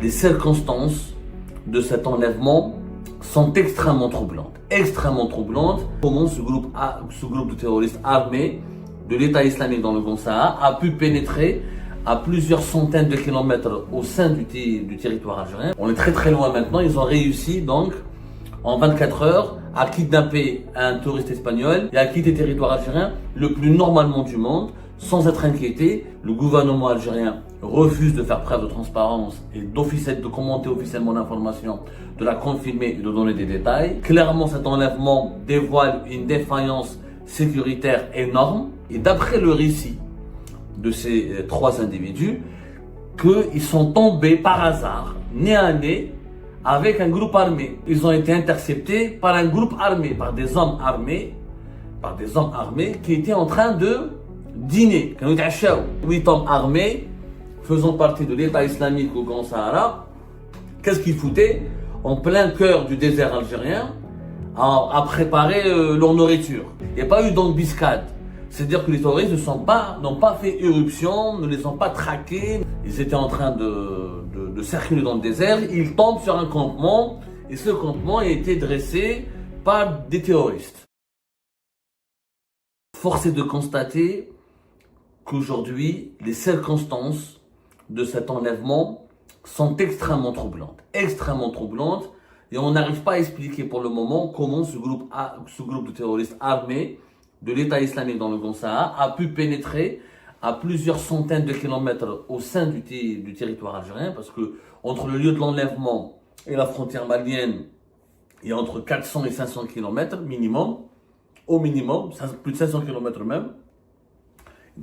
les circonstances de cet enlèvement sont extrêmement troublantes. Extrêmement troublantes. Comment ce groupe de terroristes armés de l'État islamique dans le Grand Sahara a pu pénétrer à plusieurs centaines de kilomètres au sein du territoire algérien. On est très très loin maintenant. Ils ont réussi donc en 24 heures à kidnapper un touriste espagnol et à quitter le territoire algérien le plus normalement du monde, sans être inquiété. Le gouvernement algérien refuse de faire preuve de transparence et de commenter officiellement l'information, de la confirmer et de donner des détails. Clairement, cet enlèvement dévoile une défaillance sécuritaire énorme. Et d'après le récit de ces trois individus, qu'ils sont tombés par hasard, nez à nez, avec un groupe armé. Ils ont été interceptés par un groupe armé, par des hommes armés qui étaient en train de dîner. 8 hommes armés faisant partie de l'État islamique au Grand Sahara. Qu'est-ce qu'ils foutaient en plein cœur du désert algérien à préparer leur nourriture? Il n'y a pas eu d'embuscade. C'est-à-dire que les terroristes n'ont pas fait éruption, ne les ont pas traqués. Ils étaient en train de circuler dans le désert. Ils tombent sur un campement et ce campement a été dressé par des terroristes. Force est de constater qu'aujourd'hui, les circonstances de cet enlèvement sont extrêmement troublantes. Extrêmement troublantes. Et on n'arrive pas à expliquer pour le moment comment ce groupe de terroristes armés de l'État islamique dans le Grand Sahara a pu pénétrer à plusieurs centaines de kilomètres au sein du territoire algérien, parce que entre le lieu de l'enlèvement et la frontière malienne, il y a entre 400 et 500 kilomètres minimum, au minimum, plus de 500 kilomètres même.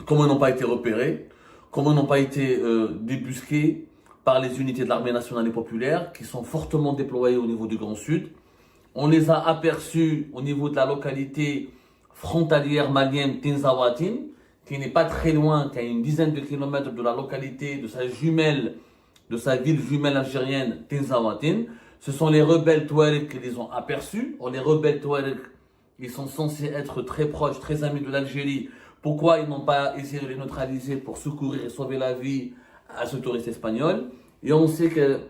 Comment ils n'ont pas été repérés, comment ils n'ont pas été débusqués par les unités de l'armée nationale et populaire qui sont fortement déployées au niveau du Grand Sud. On les a aperçus au niveau de la localité frontalière malienne Tinzawatin, qui n'est pas très loin, qui est à une dizaine de kilomètres de la localité de sa ville jumelle algérienne Tinzawatin. Ce sont les rebelles Touaregs qui les ont aperçus. Les rebelles Touaregs, ils sont censés être très proches, très amis de l'Algérie. Pourquoi ils n'ont pas essayé de les neutraliser pour secourir et sauver la vie à ce touriste espagnol? Et on sait que,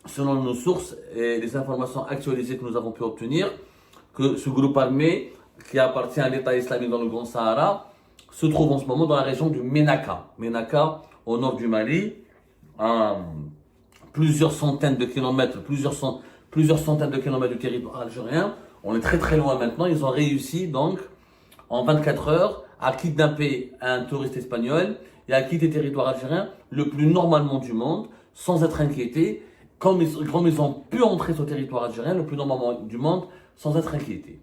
selon nos sources et les informations actualisées que nous avons pu obtenir, que ce groupe armé qui appartient à l'État islamique dans le Grand Sahara se trouve en ce moment dans la région du Ménaka. Ménaka, au nord du Mali, à plusieurs centaines de kilomètres du territoire algérien. On est très très loin maintenant. Ils ont réussi donc en 24 heures à kidnapper un touriste espagnol et à quitter le territoire algérien le plus normalement du monde, sans être inquiétés, comme ils ont pu entrer sur le territoire algérien le plus normalement du monde, sans être inquiétés.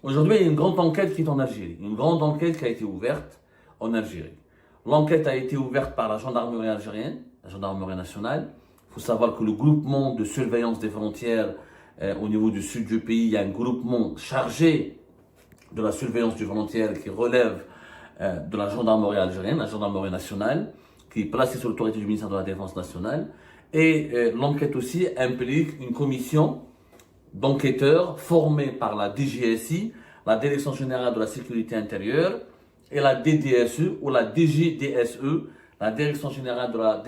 Aujourd'hui, il y a une grande enquête qui est en Algérie, une grande enquête qui a été ouverte en Algérie. L'enquête a été ouverte par la gendarmerie algérienne, la gendarmerie nationale. Il faut savoir que le groupement de surveillance des frontières au niveau du sud du pays, il y a un groupement chargé de la surveillance des frontières qui relève de la gendarmerie algérienne, la gendarmerie nationale, qui est placée sous l'autorité du ministère de la Défense nationale. Et l'enquête aussi implique une commission d'enquêteurs formés par la DGSI, la Direction Générale de la Sécurité Intérieure, et la DDSE ou la DGDSE, la Direction Générale de la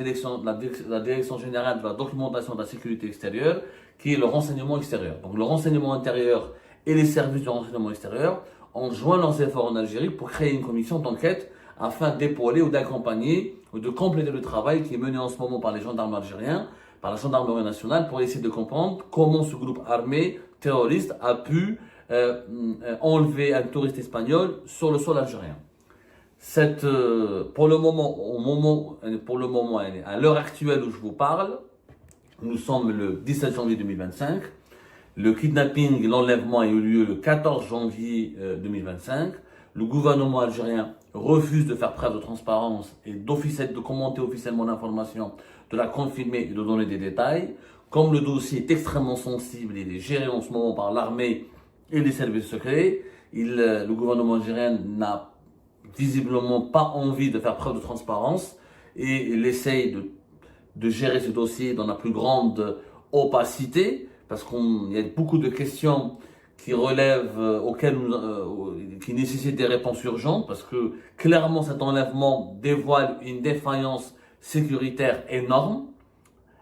Direction Générale de la Documentation de la Sécurité Extérieure, qui est le renseignement extérieur. Donc le renseignement intérieur et les services du renseignement extérieur ont joint leurs efforts en Algérie pour créer une commission d'enquête afin d'épauler ou d'accompagner ou de compléter le travail qui est mené en ce moment par les gendarmes algériens, par la gendarmerie nationale, pour essayer de comprendre comment ce groupe armé terroriste a pu enlever un touriste espagnol sur le sol algérien. Pour le moment, à l'heure actuelle où je vous parle, nous sommes le 17 janvier 2025. Le kidnapping et l'enlèvement a eu lieu le 14 janvier 2025. Le gouvernement algérien refuse de faire preuve de transparence et de commenter officiellement l'information, de la confirmer et de donner des détails. Comme le dossier est extrêmement sensible et il est géré en ce moment par l'armée et les services secrets, le gouvernement algérien n'a visiblement pas envie de faire preuve de transparence et il essaye de gérer ce dossier dans la plus grande opacité, parce qu'il y a beaucoup de questions qui relèvent, qui nécessitent des réponses urgentes, parce que clairement cet enlèvement dévoile une défaillance sécuritaire énorme.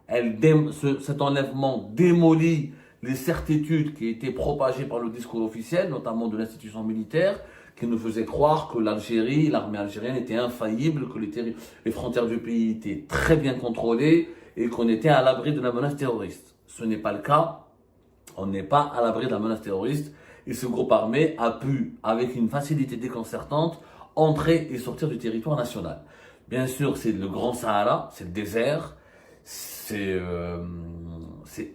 Cet enlèvement démolit les certitudes qui étaient propagées par le discours officiel, notamment de l'institution militaire, qui nous faisait croire que l'Algérie, l'armée algérienne était infaillible, que les frontières du pays étaient très bien contrôlées et qu'on était à l'abri de la menace terroriste. Ce n'est pas le cas. On n'est pas à l'abri de la menace terroriste. Et ce groupe armé a pu, avec une facilité déconcertante, entrer et sortir du territoire national. Bien sûr, c'est le Grand Sahara, c'est le désert. C'est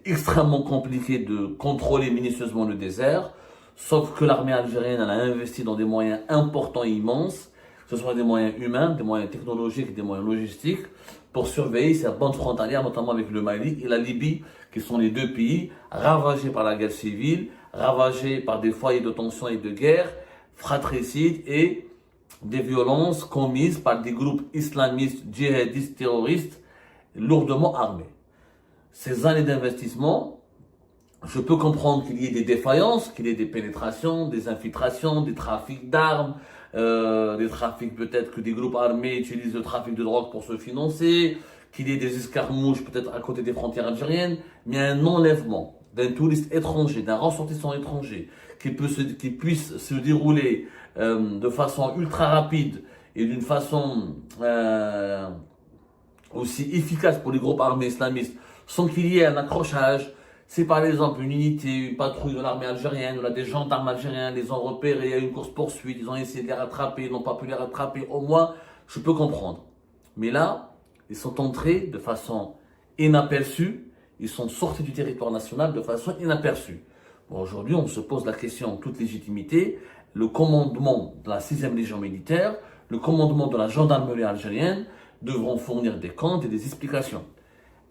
extrêmement compliqué de contrôler minutieusement le désert. Sauf que l'armée algérienne elle a investi dans des moyens importants et immenses, que ce soit des moyens humains, des moyens technologiques, des moyens logistiques, pour surveiller cette bande frontalière, notamment avec le Mali et la Libye, qui sont les deux pays ravagés par la guerre civile, ravagés par des foyers de tension et de guerre, fratricides et des violences commises par des groupes islamistes, djihadistes, terroristes, lourdement armés. Ces années d'investissement, je peux comprendre qu'il y ait des défaillances, qu'il y ait des pénétrations, des infiltrations, des trafics d'armes, des trafics peut-être que des groupes armés utilisent le trafic de drogue pour se financer, qu'il y ait des escarmouches peut-être à côté des frontières algériennes, mais un enlèvement d'un touriste étranger, d'un ressortissant étranger, qui puisse se dérouler de façon ultra rapide et d'une façon aussi efficace pour les groupes armés islamistes, sans qu'il y ait un accrochage. Si par exemple une unité, une patrouille de l'armée algérienne, ou là des gendarmes algériens les ont repérés, il y a eu une course-poursuite, ils ont essayé de les rattraper, ils n'ont pas pu les rattraper, au moins, je peux comprendre. Mais là, ils sont entrés de façon inaperçue, ils sont sortis du territoire national de façon inaperçue. Bon, aujourd'hui, on se pose la question en toute légitimité, le commandement de la 6e Légion militaire, le commandement de la gendarmerie algérienne devront fournir des comptes et des explications.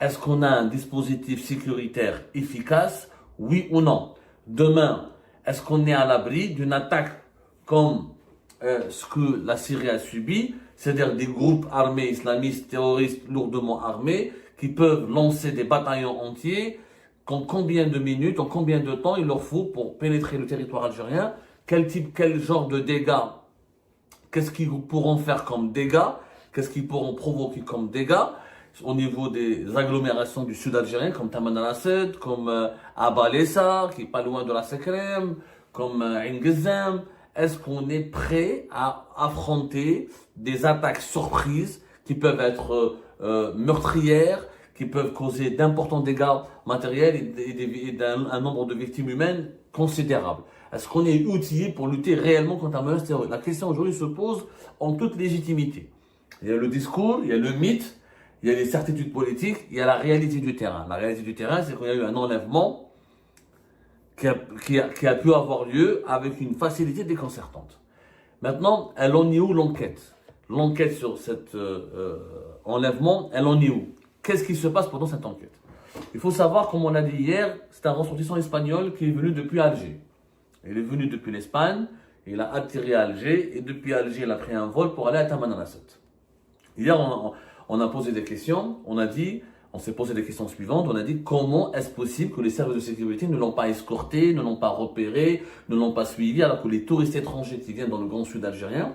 Est-ce qu'on a un dispositif sécuritaire efficace? Oui ou non? Demain, est-ce qu'on est à l'abri d'une attaque comme ce que la Syrie a subi, c'est-à-dire des groupes armés islamistes, terroristes lourdement armés, qui peuvent lancer des bataillons entiers, en combien de minutes, en combien de temps il leur faut pour pénétrer le territoire algérien? Quel genre de dégâts? Qu'est-ce qu'ils pourront faire comme dégâts? Qu'est-ce qu'ils pourront provoquer comme dégâts? Au niveau des agglomérations du sud algérien, comme Taman al-Assad, comme Abba Lessa, qui est pas loin de la Sekrem, comme Ain Gezzam. Est-ce qu'on est prêt à affronter des attaques surprises qui peuvent être meurtrières, qui peuvent causer d'importants dégâts matériels et d'un nombre de victimes humaines considérable? Est-ce qu'on est outillé pour lutter réellement contre la menace terroriste? La question aujourd'hui se pose en toute légitimité. Il y a le discours, il y a le mythe, il y a les certitudes politiques, il y a la réalité du terrain. La réalité du terrain, c'est qu'il y a eu un enlèvement qui a pu avoir lieu avec une facilité déconcertante. Maintenant, elle en est où l'enquête? L'enquête sur cet enlèvement, elle en est où? Qu'est-ce qui se passe pendant cette enquête? Il faut savoir, comme on l'a dit hier, c'est un ressortissant espagnol qui est venu depuis Alger. Il est venu depuis l'Espagne, il a atterri à Alger, et depuis Alger, il a pris un vol pour aller à Taman al-Assad. Hier, on a posé des questions, on s'est posé des questions suivantes, on a dit comment est-ce possible que les services de sécurité ne l'ont pas escorté, ne l'ont pas repéré, ne l'ont pas suivi, alors que les touristes étrangers qui viennent dans le grand sud algérien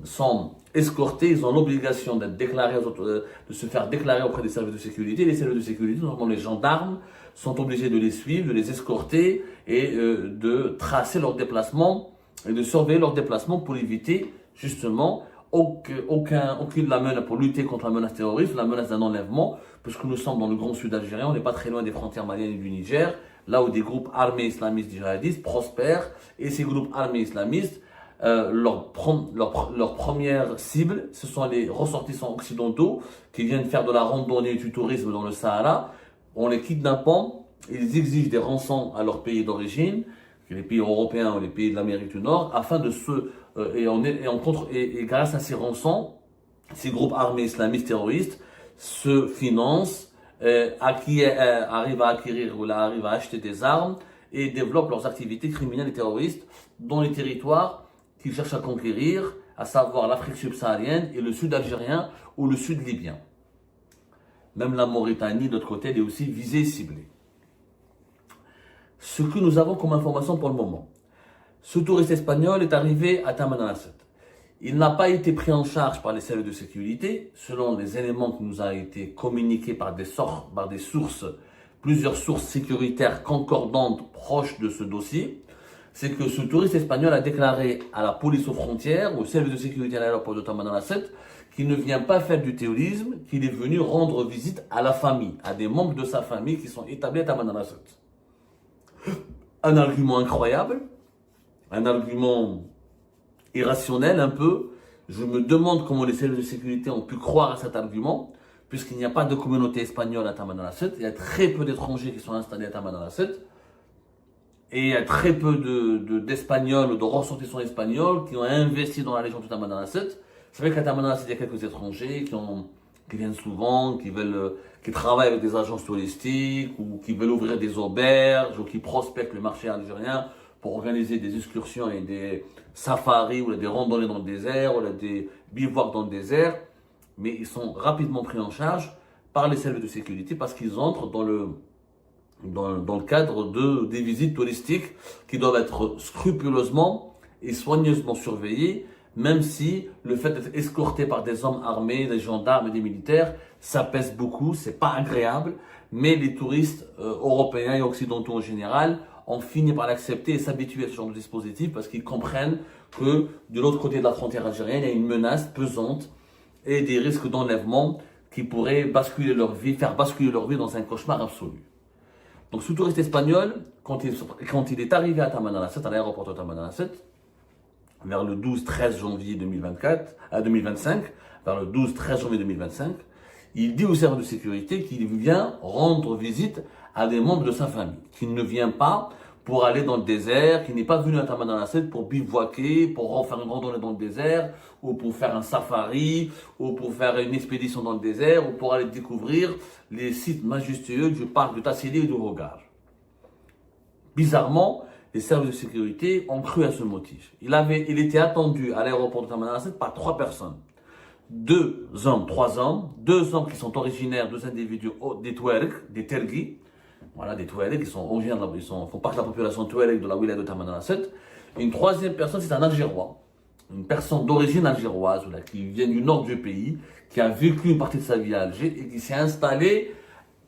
sont escortés, ils ont l'obligation d'être déclarés, de se faire déclarer auprès des services de sécurité. Les services de sécurité, notamment les gendarmes, sont obligés de les suivre, de les escorter et de tracer leurs déplacements et de surveiller leurs déplacements pour éviter justement aucune la menace pour lutter contre la menace terroriste, la menace d'un enlèvement, puisque nous sommes dans le grand sud algérien, on n'est pas très loin des frontières maliennes et du Niger, là où des groupes armés islamistes djihadistes prospèrent, et ces groupes armés islamistes, leur première cible, ce sont les ressortissants occidentaux qui viennent faire de la randonnée et du tourisme dans le Sahara. En les kidnappant, ils exigent des rançons à leur pays d'origine, les pays européens ou les pays de l'Amérique du Nord, afin de et grâce à ces rançons, ces groupes armés islamistes terroristes se financent, arrivent à acquérir ou arrivent à acheter des armes et développent leurs activités criminelles et terroristes dans les territoires qu'ils cherchent à conquérir, à savoir l'Afrique subsaharienne et le sud algérien ou le sud libyen. Même la Mauritanie, de l'autre côté, elle est aussi visée et ciblée. Ce que nous avons comme information pour le moment, ce touriste espagnol est arrivé à Taman al-Assad. Il n'a pas été pris en charge par les services de sécurité, selon les éléments qui nous ont été communiqués par des sources, plusieurs sources sécuritaires concordantes proches de ce dossier. C'est que ce touriste espagnol a déclaré à la police aux frontières, au service de sécurité à l'aéroport de Tamanrasset, qu'il ne vient pas faire du terrorisme, qu'il est venu rendre visite à la famille, à des membres de sa famille qui sont établis à Tamanrasset. Un argument incroyable, un argument irrationnel un peu. Je me demande comment les services de sécurité ont pu croire à cet argument, puisqu'il n'y a pas de communauté espagnole à Tamanrasset. Il y a très peu d'étrangers qui sont installés à Tamanrasset. Et il y a très peu d'Espagnols ou de ressortissants espagnols qui ont investi dans la région de Tamanrasset. Vous savez qu'à Tamanrasset, il y a quelques étrangers qui viennent souvent, qui travaillent avec des agences touristiques, ou qui veulent ouvrir des auberges, ou qui prospectent le marché algérien pour organiser des excursions et des safaris, ou des randonnées dans le désert, ou des bivouacs dans le désert. Mais ils sont rapidement pris en charge par les services de sécurité parce qu'ils entrent dans le cadre des visites touristiques qui doivent être scrupuleusement et soigneusement surveillées, même si le fait d'être escorté par des hommes armés, des gendarmes et des militaires, ça pèse beaucoup, c'est pas agréable, mais les touristes européens et occidentaux en général ont fini par l'accepter et s'habituer à ce genre de dispositif parce qu'ils comprennent que de l'autre côté de la frontière algérienne, il y a une menace pesante et des risques d'enlèvement qui pourraient faire basculer leur vie dans un cauchemar absolu. Donc ce touriste espagnol, quand il est arrivé à Tamanrasset, à l'aéroport de Tamanrasset, vers le 12-13 janvier 2025, vers le 12-13 janvier 2025, il dit au service de sécurité qu'il vient rendre visite à des membres de sa famille, qu'il ne vient pas pour aller dans le désert, qu'il n'est pas venu à Tamanrasset pour bivouaquer, pour faire une randonnée dans le désert, ou pour faire un safari, ou pour faire une expédition dans le désert, ou pour aller découvrir les sites majestueux du parc de Tassili et du Hogar. Bizarrement, les services de sécurité ont cru à ce motif. Il était attendu à l'aéroport de Tamanrasset par 3 personnes. 3 hommes, 2 hommes qui sont originaires, 2 individus des Touaregs, des Tergui, voilà, des Touaregs qui sont originaires, font partie de la population Touareg de la wilaya de Tamanrasset. Une 3e personne, c'est un Algérois, une personne d'origine algéroise, qui vient du nord du pays, qui a vécu une partie de sa vie à Alger et qui s'est installé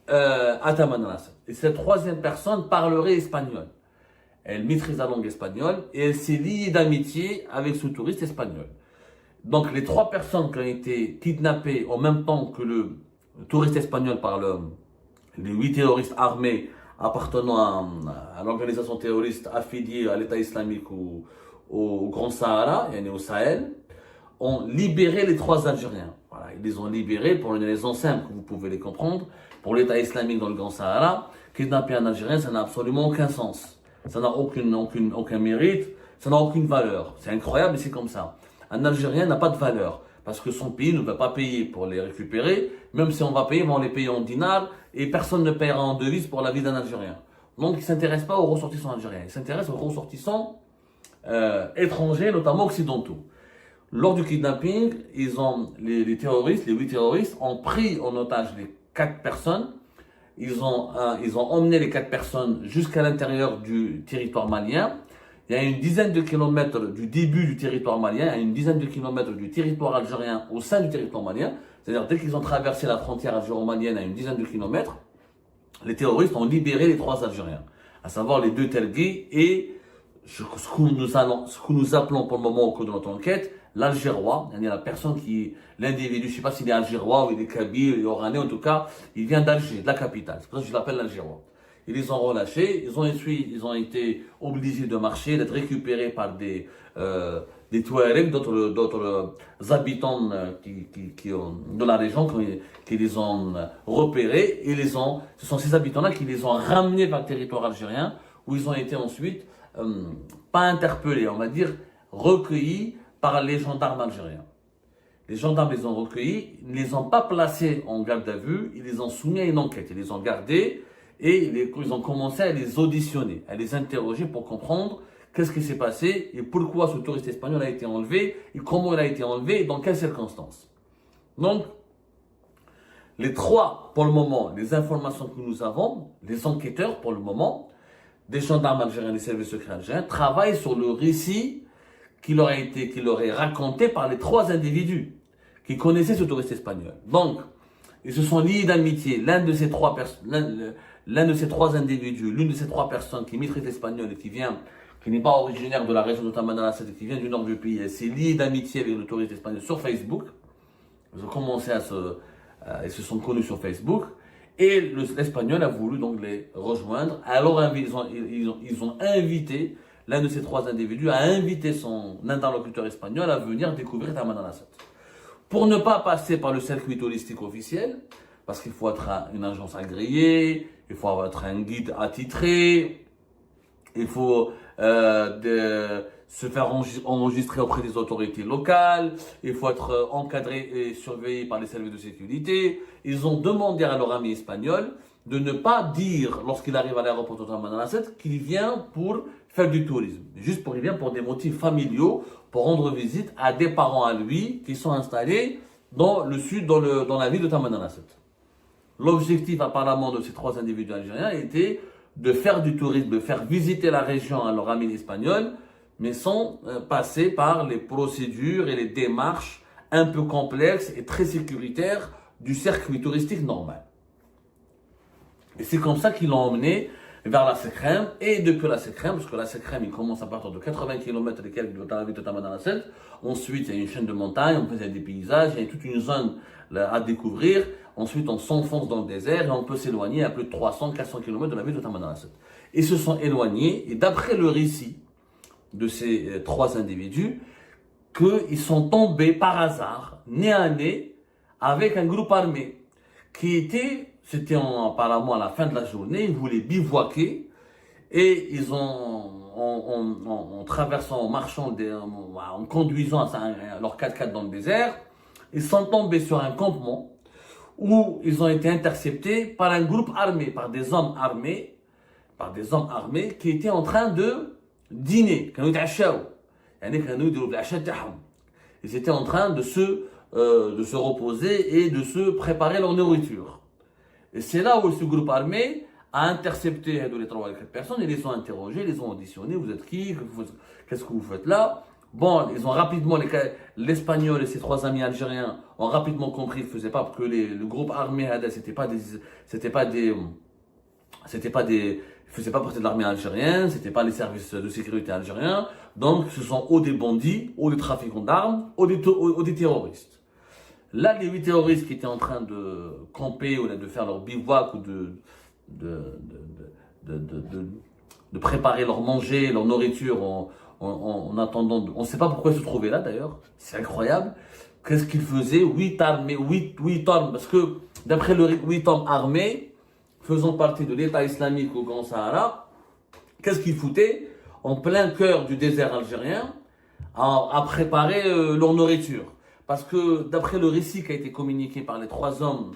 à Tamanrasset. Et cette 3e personne parlerait espagnol. Elle maîtrise la langue espagnole et elle s'est liée d'amitié avec ce touriste espagnol. Donc les 3 personnes qui ont été kidnappées en même temps que le touriste espagnol par les 8 terroristes armés appartenant à l'organisation terroriste affiliée à l'État islamique au Grand Sahara, et au Sahel, ont libéré les 3 Algériens. Voilà, ils les ont libérés pour une raison simple, que vous pouvez les comprendre. Pour l'État islamique dans le Grand Sahara, kidnapper un Algérien, ça n'a absolument aucun sens. Ça n'a aucun mérite, ça n'a aucune valeur. C'est incroyable, mais c'est comme ça. Un Algérien n'a pas de valeur, parce que son pays ne va pas payer pour les récupérer. Même si on va payer, on va les payer en dinars, et personne ne paiera en devises pour la vie d'un Algérien. Donc, il ne s'intéresse pas aux ressortissants algériens, il s'intéresse aux ressortissants étrangers, notamment occidentaux. Lors du kidnapping, les 8 terroristes, ont pris en otage les 4 personnes. Ils ont emmené les 4 personnes jusqu'à l'intérieur du territoire malien. Il y a une dizaine de kilomètres du début du territoire malien, à une dizaine de kilomètres du territoire algérien au sein du territoire malien. C'est-à-dire, dès qu'ils ont traversé la frontière algéro-malienne à une dizaine de kilomètres, les terroristes ont libéré les 3 Algériens, à savoir les 2 Telgui et ce que nous appelons pour le moment au cours de notre enquête, l'Algérois, l'individu, je ne sais pas s'il est Algérois ou il est Kabyle, il est Oranais, en tout cas, il vient d'Alger, de la capitale. C'est pour ça que je l'appelle l'Algérois. Ils les ont relâchés, ils ont été obligés de marcher, d'être récupérés par des Touaregs, d'autres habitants de la région qui les ont repérés et ce sont ces habitants-là qui les ont ramenés vers le territoire algérien où ils ont été ensuite, pas interpellés, on va dire, recueillis par les gendarmes algériens. Les gendarmes les ont recueillis, ils ne les ont pas placés en garde à vue, ils les ont soumis à une enquête, ils les ont gardés et ils ont commencé à les auditionner, à les interroger pour comprendre qu'est-ce qui s'est passé et pourquoi ce touriste espagnol a été enlevé et comment il a été enlevé et dans quelles circonstances. Donc, pour le moment, les informations que nous avons, les enquêteurs pour le moment, des gendarmes algériens, des services secrets algériens, travaillent sur le récit qui leur est raconté par les trois individus qui connaissaient ce touriste espagnol. Donc, ils se sont liés d'amitié. L'un de ces trois individus, l'une de ces trois personnes qui maîtrise l'espagnol et qui n'est pas originaire de la région de Tamanrasset et qui vient du nord du pays, elle s'est liée d'amitié avec le touriste espagnol sur Facebook. Ils ont commencé ils se sont connus sur Facebook. Et l'espagnol a voulu donc les rejoindre. Alors ils ont invité l'un de ces trois individus à inviter son interlocuteur espagnol à venir découvrir Tamanrasset. Pour ne pas passer par le circuit touristique officiel, parce qu'il faut être une agence agréée, il faut être un guide attitré, il faut se faire enregistrer auprès des autorités locales, il faut être encadré et surveillé par les services de sécurité. Ils ont demandé à leur ami espagnol de ne pas dire, lorsqu'il arrive à l'aéroport de Tamanrasset, qu'il vient pour faire du tourisme. Juste il vient pour des motifs familiaux, pour rendre visite à des parents à lui qui sont installés dans le sud, dans la ville de Tamanrasset. L'objectif apparemment de ces trois individus algériens était de faire du tourisme, de faire visiter la région à leur ami espagnol, mais sans passer par les procédures et les démarches un peu complexes et très sécuritaires du circuit touristique normal. Et c'est comme ça qu'ils l'ont emmené vers la Sekrem, et depuis la Sekrem, parce que la Sekrem, il commence à partir de 80 km dans la ville de Tamanrasset. Ensuite, il y a une chaîne de montagnes, il y a des paysages, il y a toute une zone à découvrir. Ensuite, on s'enfonce dans le désert et on peut s'éloigner à plus de 300-400 km de la ville de Tamanrasset. Ils se sont éloignés, et d'après le récit de ces trois individus, qu'ils sont tombés par hasard, nez à nez, avec un groupe armé c'était apparemment à la fin de la journée, ils voulaient bivouaquer et ils en traversant, en marchant, en conduisant leur 4x4 dans le désert, ils sont tombés sur un campement où ils ont été interceptés par un groupe armé, par des hommes armés qui étaient en train de dîner. Ils étaient en train de se reposer et de se préparer leur nourriture. Et c'est là où ce groupe armé a intercepté les 3 ou 4 personnes, ils les ont interrogés, ils les ont auditionnés. Vous êtes qui? Qu'est-ce que vous faites là? Bon, ils ont rapidement, l'Espagnol et ses trois amis algériens ont rapidement compris qu'ils ne faisaient pas, que le groupe armé c'était pas faisaient pas partie de l'armée algérienne, c'était pas les services de sécurité algériens. Donc, ce sont ou des bandits, ou des trafiquants d'armes, ou des terroristes. Là, les 8 terroristes qui étaient en train de camper ou de faire leur bivouac ou de préparer leur manger, leur nourriture en attendant. On ne sait pas pourquoi ils se trouvaient là d'ailleurs. C'est incroyable. Qu'est-ce qu'ils faisaient? 8 hommes, parce que d'après le 8 hommes armés, faisant partie de l'État islamique au Grand Sahara, qu'est-ce qu'ils foutaient en plein cœur du désert algérien à préparer leur nourriture? Parce que d'après le récit qui a été communiqué par les 3 hommes,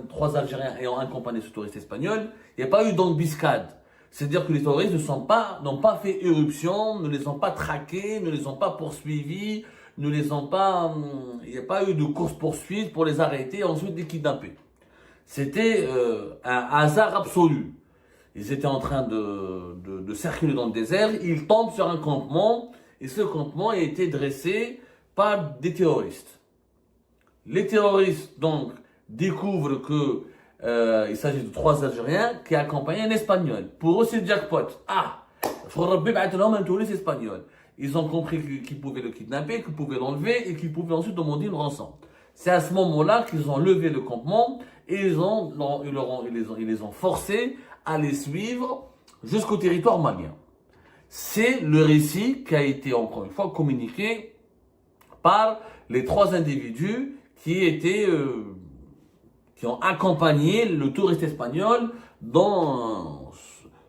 3 Algériens ayant accompagné ce touriste espagnol, il n'y a pas eu d'embuscade. C'est-à-dire que les touristes n'ont pas fait éruption, ne les ont pas traqués, ne les ont pas poursuivis, il n'y a pas eu de course-poursuite pour les arrêter et ensuite les kidnapper. C'était un hasard absolu. Ils étaient en train de circuler dans le désert, ils tombent sur un campement, et ce campement a été dressé par des terroristes. Les terroristes, donc, découvrent qu'il s'agit de 3 Algériens qui accompagnaient un Espagnol. Pour eux, c'est le jackpot. Un touriste espagnol. Ils ont compris qu'ils pouvaient le kidnapper, qu'ils pouvaient l'enlever et qu'ils pouvaient ensuite demander une rançon. C'est à ce moment-là qu'ils ont levé le campement et ils les ont forcés à les suivre jusqu'au territoire malien. C'est le récit qui a été, encore une fois, communiqué par les 3 individus qui ont accompagné le touriste espagnol dans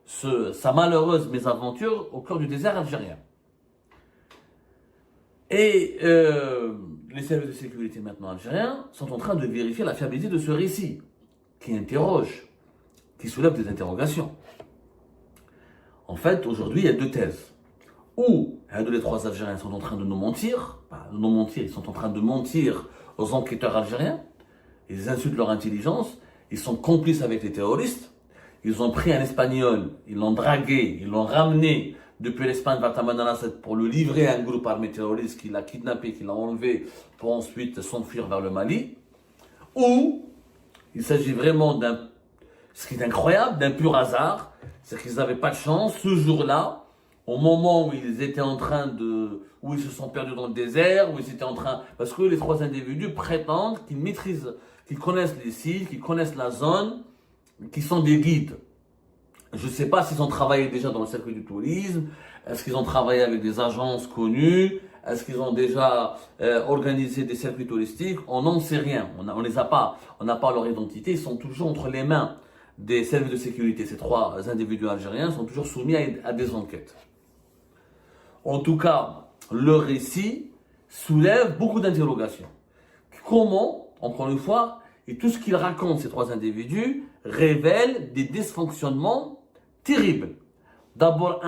sa malheureuse mésaventure au cœur du désert algérien. Et les services de sécurité maintenant algériens sont en train de vérifier la fiabilité de ce récit, qui soulève des interrogations. En fait, aujourd'hui, il y a 2 thèses. Ou les 3 Algériens sont en train de nous mentir, ils sont en train de mentir aux enquêteurs algériens, ils insultent leur intelligence, ils sont complices avec les terroristes, ils ont pris un Espagnol, ils l'ont dragué, ils l'ont ramené depuis l'Espagne vers Tamanrasset pour le livrer à un groupe armé terroriste qui l'a kidnappé, qui l'a enlevé pour ensuite s'enfuir vers le Mali. Ou il s'agit vraiment ce qui est incroyable, d'un pur hasard, c'est qu'ils n'avaient pas de chance ce jour-là, au moment où ils étaient en train où ils se sont perdus dans le désert, où ils étaient en train, parce que les trois individus prétendent qu'ils maîtrisent, qu'ils connaissent les sites, qu'ils connaissent la zone, qu'ils sont des guides. Je ne sais pas s'ils ont travaillé déjà dans le cercle du tourisme, est-ce qu'ils ont travaillé avec des agences connues, est-ce qu'ils ont déjà organisé des circuits touristiques, on n'en sait rien, on les a pas, on n'a pas leur identité, ils sont toujours entre les mains des services de sécurité. Ces trois individus algériens sont toujours soumis à des enquêtes. En tout cas, le récit soulève beaucoup d'interrogations. Comment, encore une fois, et tout ce qu'ils racontent, ces trois individus, révèle des dysfonctionnements terribles. D'abord,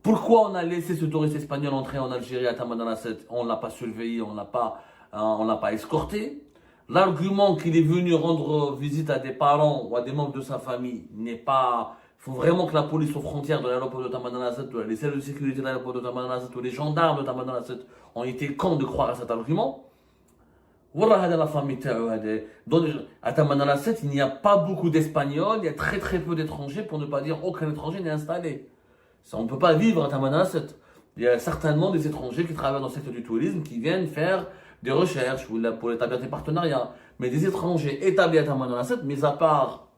pourquoi on a laissé ce touriste espagnol entrer en Algérie à Tamanrasset? On ne l'a pas surveillé, on ne l'a pas escorté. L'argument qu'il est venu rendre visite à des parents ou à des membres de sa famille n'est pas... Il faut vraiment que la police aux frontières de l'aéroport de Tamanrasset, les services de sécurité de l'aéroport de Tamanrasset ou les gendarmes de Tamanrasset ont été cons de croire à cet argument. Voilà, la famille à Tamanrasset, il n'y a pas beaucoup d'Espagnols, il y a très très peu d'étrangers, pour ne pas dire aucun étranger n'est installé. On ne peut pas vivre à Tamanrasset. Il y a certainement des étrangers qui travaillent dans le secteur du tourisme, qui viennent faire des recherches pour établir des partenariats. Mais des étrangers établis à Tamanrasset, mis à part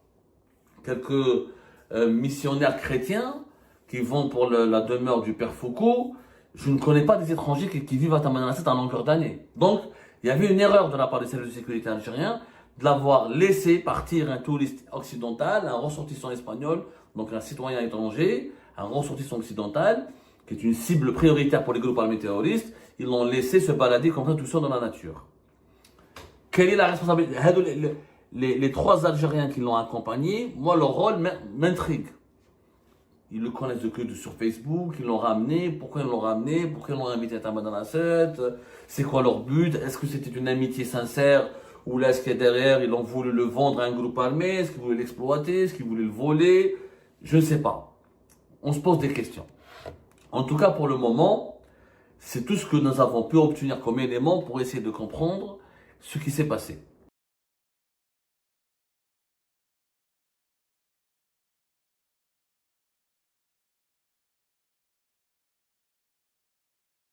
quelques missionnaires chrétiens qui vont pour la demeure du Père Foucault, je ne connais pas des étrangers qui vivent à Tamanrasset en longueur d'année. Donc, il y avait une erreur de la part des services de sécurité algériens de l'avoir laissé partir un touriste occidental, un ressortissant espagnol, donc un citoyen étranger, un ressortissant occidental, qui est une cible prioritaire pour les groupes armés terroristes. Ils l'ont laissé se balader comme ça tout seul dans la nature. Quelle est la responsabilité? Les trois Algériens qui l'ont accompagné, moi leur rôle m'intrigue. Ils le connaissent que sur Facebook, ils l'ont ramené, pourquoi ils l'ont ramené, pourquoi ils l'ont invité à Tamanrasset, c'est quoi leur but, est-ce que c'était une amitié sincère, ou là est-ce qu'il y a derrière, ils ont voulu le vendre à un groupe armé, est-ce qu'ils voulaient l'exploiter, est-ce qu'ils voulaient le voler, je ne sais pas. On se pose des questions. En tout cas pour le moment, c'est tout ce que nous avons pu obtenir comme élément pour essayer de comprendre ce qui s'est passé.